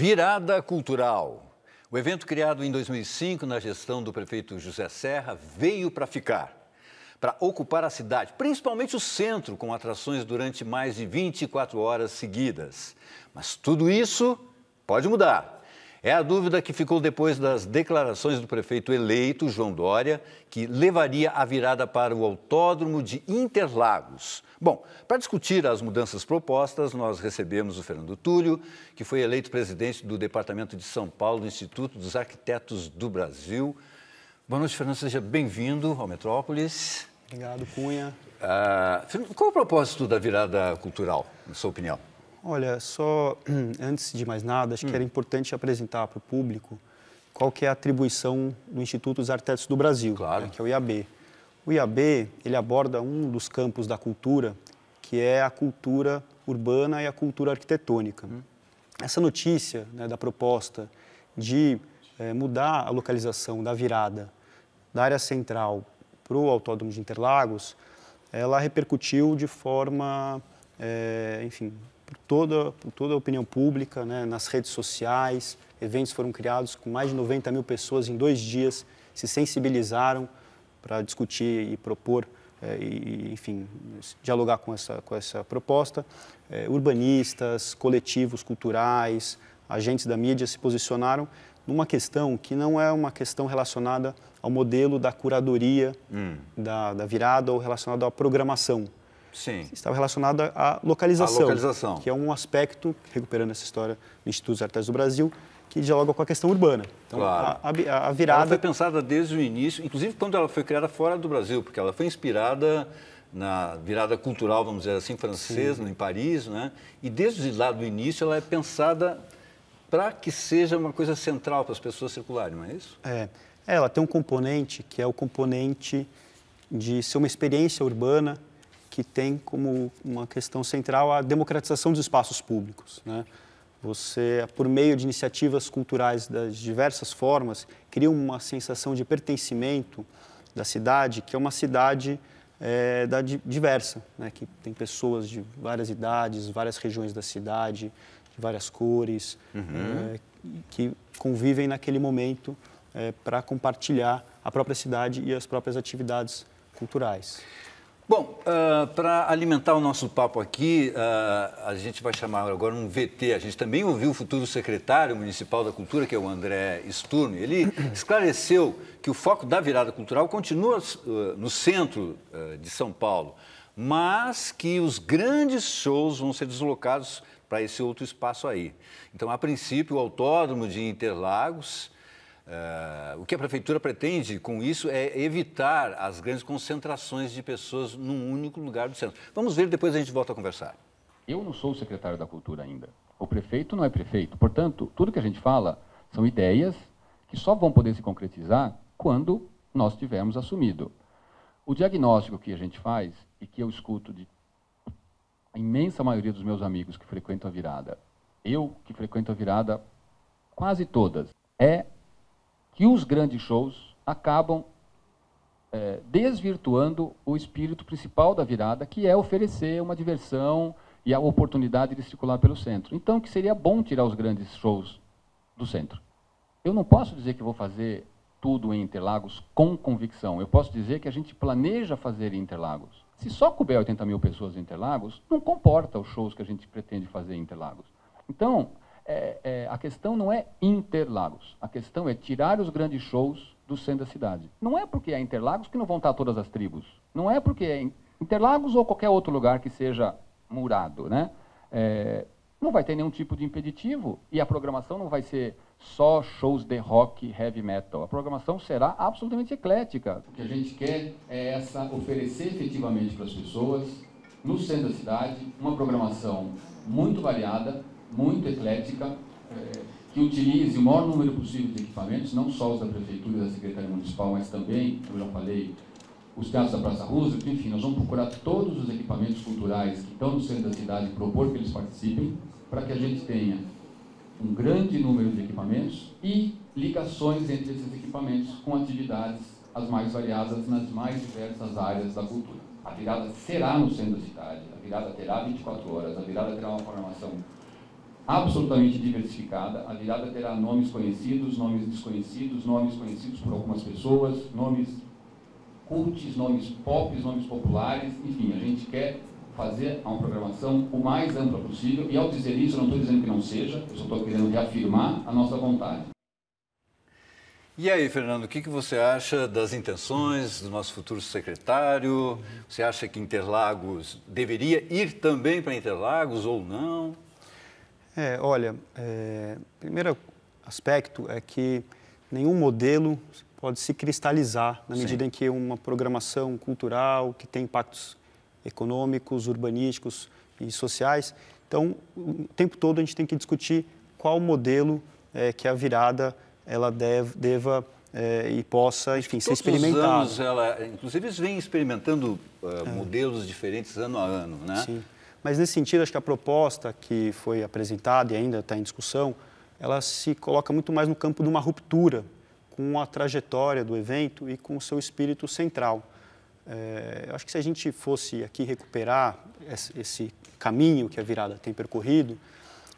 Virada Cultural. O evento criado em 2005 na gestão do prefeito José Serra veio para ficar, para ocupar a cidade, principalmente o centro, com atrações durante mais de 24 horas seguidas. Mas tudo isso pode mudar. É a dúvida que ficou depois das declarações do prefeito eleito, João Dória, que levaria a virada para o Autódromo de Interlagos. Bom, para discutir as mudanças propostas, nós recebemos o Fernando Túlio, que foi eleito presidente do Departamento de São Paulo do Instituto dos Arquitetos do Brasil. Boa noite, Fernando. Seja bem-vindo ao Metrópolis. Obrigado, Cunha. Qual é o propósito da virada cultural, na sua opinião? Olha, só antes de mais nada, acho que era importante apresentar para o público qual que é a atribuição do Instituto dos Arquitetos do Brasil, claro. Que é o IAB. O IAB, ele aborda um dos campos da cultura, que é a cultura urbana e a cultura arquitetônica. Essa notícia, da proposta de mudar a localização da virada da área central para o Autódromo de Interlagos, ela repercutiu de forma, por toda a opinião pública, nas redes sociais. Eventos foram criados com mais de 90 mil pessoas em 2 dias, se sensibilizaram para discutir e propor, dialogar com essa proposta. Urbanistas, coletivos culturais, agentes da mídia se posicionaram numa questão que não é uma questão relacionada ao modelo da curadoria da virada ou relacionada à programação. Sim. Estava relacionada à localização, a localização, que é um aspecto, recuperando essa história do Instituto dos Arquitetos do Brasil, que dialoga com a questão urbana. Então, claro. a virada... Ela foi pensada desde o início, inclusive quando ela foi criada fora do Brasil, porque ela foi inspirada na virada cultural, vamos dizer assim, francesa, em Paris, né? E desde lá do início ela é pensada para que seja uma coisa central para as pessoas circularem, não é isso? Ela tem um componente que é o componente de ser uma experiência urbana que tem como uma questão central a democratização dos espaços públicos, né? Você, por meio de iniciativas culturais das diversas formas, cria uma sensação de pertencimento da cidade, que é uma cidade diversa, né? Que tem pessoas de várias idades, várias regiões da cidade, de várias cores, que convivem naquele momento para compartilhar a própria cidade e as próprias atividades culturais. Bom, para alimentar o nosso papo aqui, a gente vai chamar agora um VT. A gente também ouviu o futuro secretário municipal da Cultura, que é o André Sturme. Ele esclareceu que o foco da virada cultural continua no centro de São Paulo, mas que os grandes shows vão ser deslocados para esse outro espaço aí. Então, a princípio, o Autódromo de Interlagos... o que a prefeitura pretende com isso é evitar as grandes concentrações de pessoas num único lugar do centro. Vamos ver, depois a gente volta a conversar. Eu não sou o secretário da Cultura ainda. O prefeito não é prefeito. Portanto, tudo que a gente fala são ideias que só vão poder se concretizar quando nós tivermos assumido. O diagnóstico que a gente faz e que eu escuto de a imensa maioria dos meus amigos que frequentam a virada, eu que frequento a virada quase todas, é que os grandes shows acabam desvirtuando o espírito principal da virada, que é oferecer uma diversão e a oportunidade de circular pelo centro. Então, que seria bom tirar os grandes shows do centro. Eu não posso dizer que vou fazer tudo em Interlagos com convicção. Eu posso dizer que a gente planeja fazer em Interlagos. Se só couber 80 mil pessoas em Interlagos, não comporta os shows que a gente pretende fazer em Interlagos. Então, a questão não é Interlagos, a questão é tirar os grandes shows do centro da cidade. Não é porque é Interlagos que não vão estar todas as tribos. Não é porque é Interlagos ou qualquer outro lugar que seja murado, né? Não vai ter nenhum tipo de impeditivo e a programação não vai ser só shows de rock, heavy metal. A programação será absolutamente eclética. O que a gente quer é oferecer efetivamente para as pessoas, no centro da cidade, uma programação muito variada, muito eclética, que utilize o maior número possível de equipamentos, não só os da Prefeitura e da Secretaria Municipal, mas também, como eu já falei, os teatros da Praça Roosevelt. Enfim, nós vamos procurar todos os equipamentos culturais que estão no centro da cidade e propor que eles participem, para que a gente tenha um grande número de equipamentos e ligações entre esses equipamentos com atividades as mais variadas nas mais diversas áreas da cultura. A virada será no centro da cidade, a virada terá 24 horas, a virada terá uma programação absolutamente diversificada. A virada terá nomes conhecidos, nomes desconhecidos, nomes conhecidos por algumas pessoas, nomes cults, nomes pop, nomes populares. Enfim, a gente quer fazer uma programação o mais ampla possível. E ao dizer isso, eu não estou dizendo que não seja, eu só estou querendo reafirmar a nossa vontade. E aí, Fernando, o que você acha das intenções do nosso futuro secretário? Você acha que Interlagos deveria ir também para Interlagos ou não? Olha, primeiro aspecto é que nenhum modelo pode se cristalizar na medida em que uma programação cultural que tem impactos econômicos, urbanísticos e sociais. Então, o tempo todo a gente tem que discutir qual modelo que a virada ela deva e possa, enfim, ser experimentada. Todos os anos, inclusive, eles vêm experimentando modelos diferentes ano a ano, né? Sim. Mas, nesse sentido, acho que a proposta que foi apresentada e ainda está em discussão, ela se coloca muito mais no campo de uma ruptura com a trajetória do evento e com o seu espírito central. Acho que se a gente fosse aqui recuperar esse caminho que a virada tem percorrido,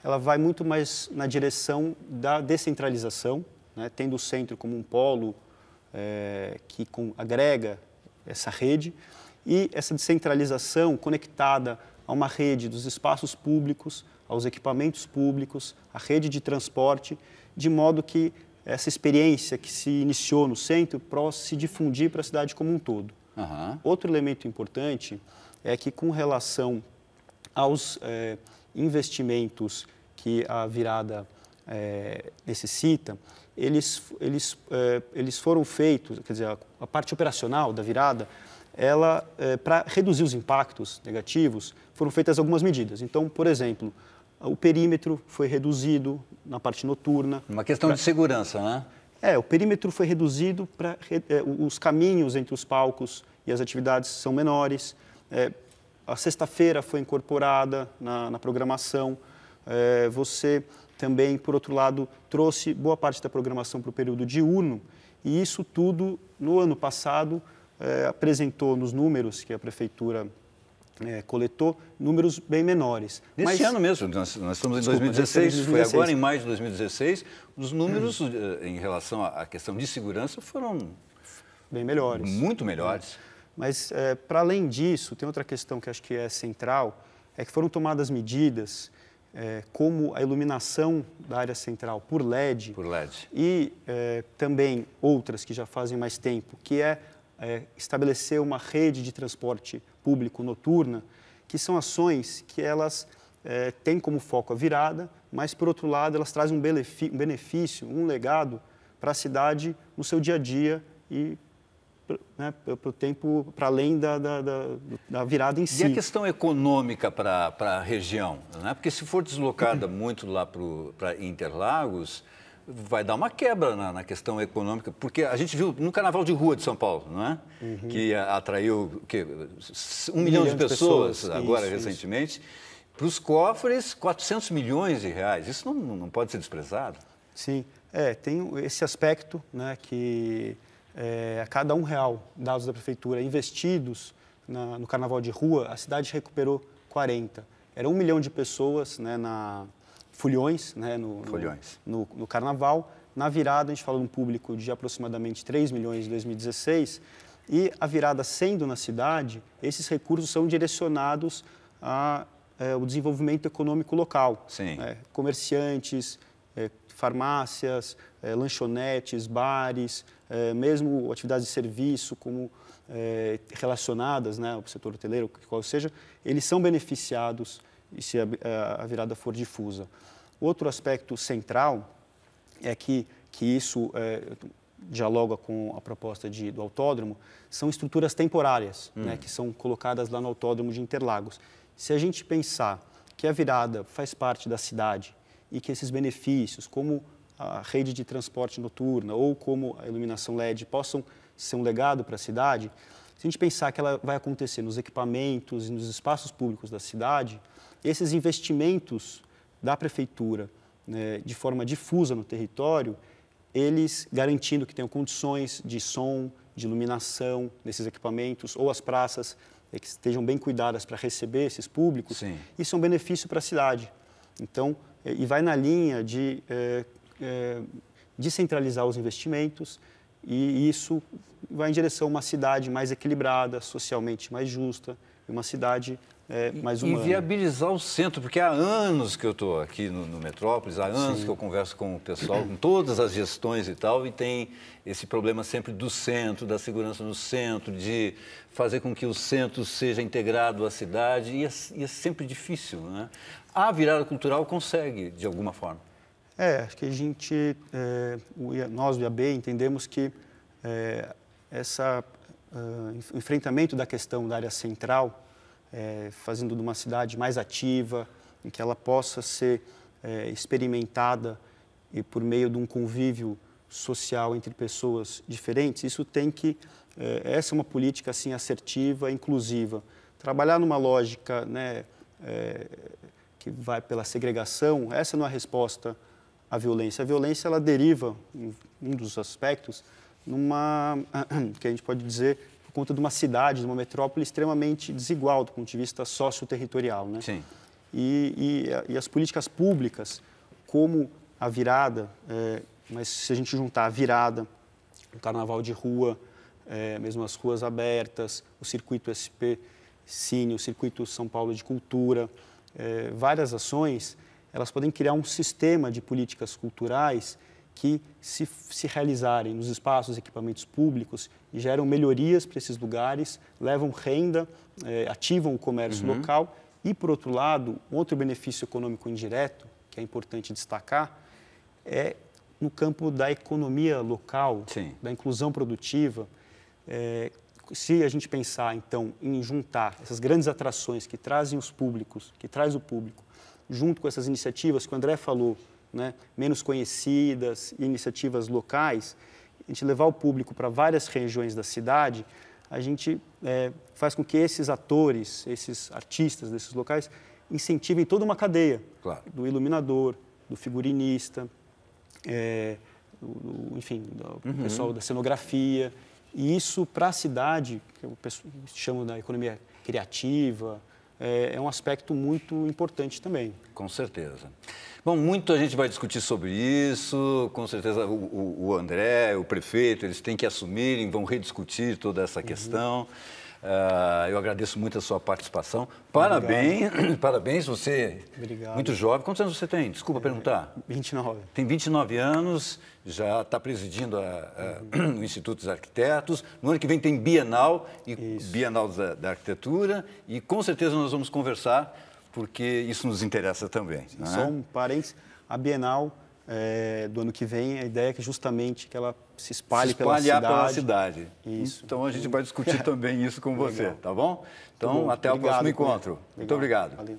ela vai muito mais na direção da descentralização, né, tendo o centro como um polo que agrega essa rede, e essa descentralização conectada a uma rede dos espaços públicos, aos equipamentos públicos, à rede de transporte, de modo que essa experiência que se iniciou no centro possa se difundir para a cidade como um todo. Uhum. Outro elemento importante é que, com relação aos investimentos que a virada necessita, eles foram feitos, quer dizer, a parte operacional da virada, ela, para reduzir os impactos negativos, foram feitas algumas medidas. Então, por exemplo, o perímetro foi reduzido na parte noturna. Uma questão de segurança, né? O perímetro foi reduzido para os caminhos entre os palcos e as atividades são menores. A sexta-feira foi incorporada na programação. Você também, por outro lado, trouxe boa parte da programação para o período diurno, e isso tudo, no ano passado, apresentou nos números que a Prefeitura coletou, números bem menores. Nesse ano mesmo, nós estamos em 2016, foi agora em maio de 2016, os números em relação à questão de segurança foram bem melhores. Muito melhores. Mas, para além disso, tem outra questão que acho que é central, é que foram tomadas medidas como a iluminação da área central por LED. Por LED. E também outras que já fazem mais tempo, que estabelecer uma rede de transporte público noturna, que são ações que elas têm como foco a virada, mas, por outro lado, elas trazem um benefício, um legado para a cidade no seu dia a dia e para o tempo, para além da virada em si. E a questão econômica para a região, né? Porque se for deslocada muito lá para Interlagos, vai dar uma quebra na questão econômica, porque a gente viu no Carnaval de Rua de São Paulo, não é? Uhum. Que atraiu 1 milhão de pessoas agora, recentemente. Para os cofres, 400 milhões de reais. Isso não pode ser desprezado. Sim, tem esse aspecto, né, que a cada R$1, dados da Prefeitura, investidos no Carnaval de Rua, a cidade recuperou 40. Era 1 milhão de pessoas, né, Folhões, né, no Carnaval. Na virada, a gente fala de um público de aproximadamente 3 milhões em 2016, e a virada sendo na cidade, esses recursos são direcionados ao desenvolvimento econômico local. Sim. Comerciantes, farmácias, lanchonetes, bares, mesmo atividades de serviço como relacionadas, né, ao setor hoteleiro, qual seja, eles são beneficiados e se a virada for difusa. Outro aspecto central é que isso dialoga com a proposta do autódromo, são estruturas temporárias, né, que são colocadas lá no autódromo de Interlagos. Se a gente pensar que a virada faz parte da cidade e que esses benefícios, como a rede de transporte noturna ou como a iluminação LED, possam ser um legado para a cidade, se a gente pensar que ela vai acontecer nos equipamentos e nos espaços públicos da cidade, esses investimentos da Prefeitura, né, de forma difusa no território, eles garantindo que tenham condições de som, de iluminação nesses equipamentos, ou as praças que estejam bem cuidadas para receber esses públicos, Sim. Isso é um benefício para a cidade. Então, e vai na linha de descentralizar os investimentos, e isso vai em direção a uma cidade mais equilibrada, socialmente mais justa, e uma cidade mais humana. E viabilizar o centro, porque há anos que eu estou aqui no Metrópolis, há anos Sim. que eu converso com o pessoal, com todas as gestões e tal, e tem esse problema sempre do centro, da segurança no centro, de fazer com que o centro seja integrado à cidade, e é sempre difícil, né? A virada cultural consegue, de alguma forma. Acho que a gente, nós do IAB, entendemos que esse enfrentamento da questão da área central, fazendo de uma cidade mais ativa, em que ela possa ser experimentada e por meio de um convívio social entre pessoas diferentes, isso tem que, essa é uma política assim assertiva, inclusiva. Trabalhar numa lógica, né, que vai pela segregação, essa não é a resposta à violência. A violência, ela deriva, em um dos aspectos, que a gente pode dizer, por conta de uma cidade, de uma metrópole extremamente desigual do ponto de vista socioterritorial, né? Sim. E as políticas públicas, como a virada, mas se a gente juntar a virada, o carnaval de rua, mesmo as ruas abertas, o circuito SP Cine, o circuito São Paulo de Cultura, várias ações, elas podem criar um sistema de políticas culturais que, se realizarem nos espaços e equipamentos públicos, geram melhorias para esses lugares, levam renda, ativam o comércio local e, por outro lado, outro benefício econômico indireto, que é importante destacar, é no campo da economia local, Sim. da inclusão produtiva. Se a gente pensar, então, em juntar essas grandes atrações que trazem os públicos, que traz o público, junto com essas iniciativas que o André falou, né, menos conhecidas, iniciativas locais, a gente levar o público para várias regiões da cidade, a gente faz com que esses atores, esses artistas desses locais, incentivem toda uma cadeia, Claro. do iluminador, do figurinista, enfim, do pessoal da cenografia. E isso, para a cidade, que o pessoal chama da economia criativa, é um aspecto muito importante também. Com certeza. Bom, muito a gente vai discutir sobre isso, com certeza o André, o prefeito, eles têm que assumir, vão rediscutir toda essa questão. Eu agradeço muito a sua participação. Parabéns, parabéns, você Obrigado. Muito jovem. Quantos anos você tem? Desculpa perguntar. 29. Tem 29 anos, já está presidindo o Instituto dos Arquitetos. No ano que vem tem Bienal, Bienal da Arquitetura, e com certeza nós vamos conversar, porque isso nos interessa também. Não é? Só um parênteses, a Bienal do ano que vem, a ideia é que justamente que ela se espalhe pela cidade. Isso. Então a gente vai discutir também isso com você, Legal. tá bom? Então, até o próximo encontro. Muito obrigado. Valeu.